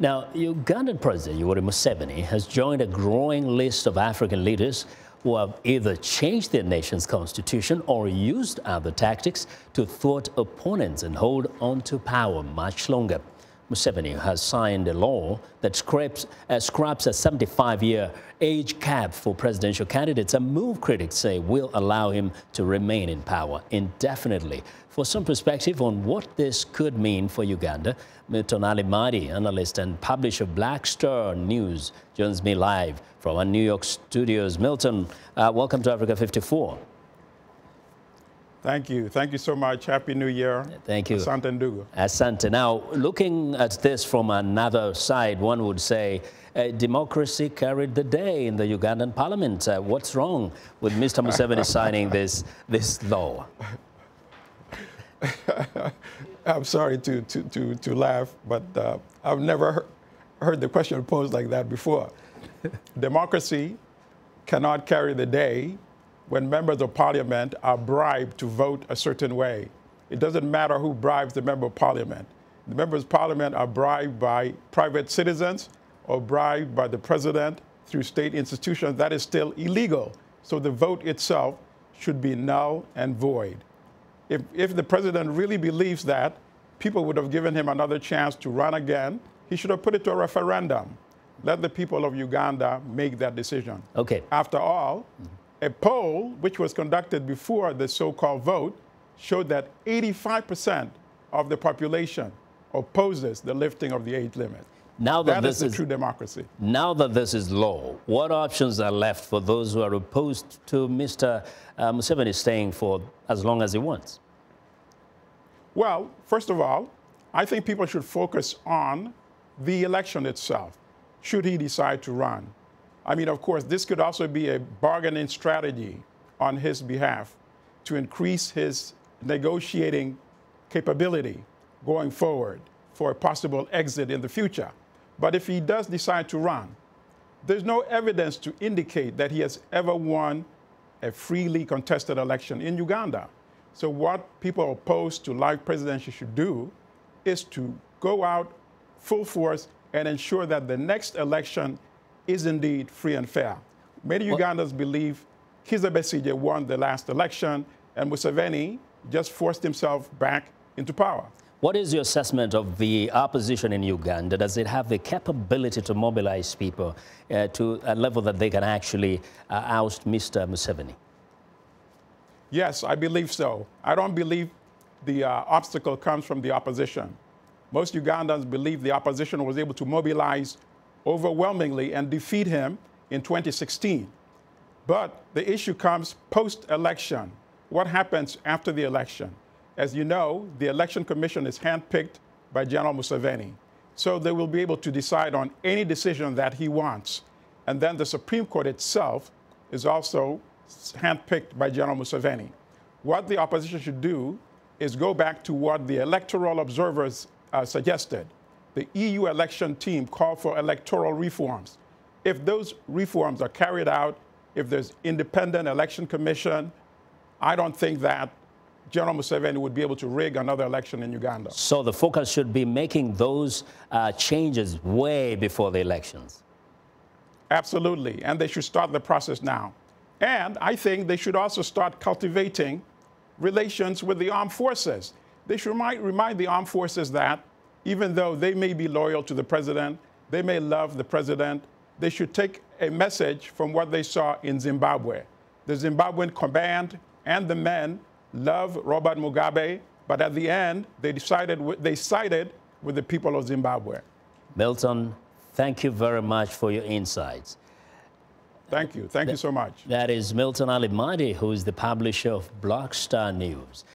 Now, Ugandan President Yoweri Museveni has joined a growing list of African leaders who have either changed their nation's constitution or used other tactics to thwart opponents and hold on to power much longer. Museveni has signed a law that scraps a 75-year age cap for presidential candidates, a move critics say will allow him to remain in power indefinitely. For some perspective on what this could mean for Uganda, Milton Allimadi, analyst and publisher of Black Star News, joins me live from our New York studios. Milton, welcome to Africa 54. Thank you. Thank you so much. Happy New Year. Thank you. Asante Ndugu. Asante. Now, looking at this from another side, one would say democracy carried the day in the Ugandan parliament. What's wrong with Mr. Museveni signing this law? I'm sorry to laugh, but I've never heard the question posed like that before. Democracy cannot carry the day when members of parliament are bribed to vote a certain way. It doesn't matter who bribes the member of parliament. The members of parliament are bribed by private citizens or bribed by the president through state institutions. That is still illegal. So the vote itself should be null and void. If the president really believes that, people would have given him another chance to run again. He should have put it to a referendum. Let the people of Uganda make that decision. Okay. After all, a poll which was conducted before the so-called vote showed that 85% of the population opposes the lifting of the age limit. Now that is true democracy. Now that this is law, what options are left for those who are opposed to Mr. Museveni staying for as long as he wants? Well, first of all, I think people should focus on the election itself, should he decide to run. I mean, of course, this could also be a bargaining strategy on his behalf to increase his negotiating capability going forward for a possible exit in the future. But if he does decide to run, there's no evidence to indicate that he has ever won a freely contested election in Uganda. So what people opposed to live presidency should do is to go out full force and ensure that the next election is indeed free and fair. Many Ugandans believe Kizza Besigye won the last election and Museveni just forced himself back into power. What is your assessment of the opposition in Uganda? Does it have the capability to mobilize people to a level that they can actually oust Mr. Museveni? Yes, I believe so. I don't believe the obstacle comes from the opposition. Most Ugandans believe the opposition was able to mobilize overwhelmingly and defeat him in 2016. But the issue comes post-election. What happens after the election? As you know, the Election Commission is handpicked by General Museveni. So they will be able to decide on any decision that he wants. And then the Supreme Court itself is also handpicked by General Museveni. What the opposition should do is go back to what the electoral observers suggested. The EU election team called for electoral reforms. If those reforms are carried out, if there's independent election commission, I don't think that General Museveni would be able to rig another election in Uganda. So the focus should be making those changes way before the elections. Absolutely, and they should start the process now. And I think they should also start cultivating relations with the armed forces. They should remind the armed forces that even though they may be loyal to the president, they may love the president, they should take a message from what they saw in Zimbabwe. The Zimbabwean command and the men love Robert Mugabe, but at the end, they sided with the people of Zimbabwe. Milton, thank you very much for your insights. Thank you. Thank you so much. That is Milton Allimadi, who is the publisher of Black Star News.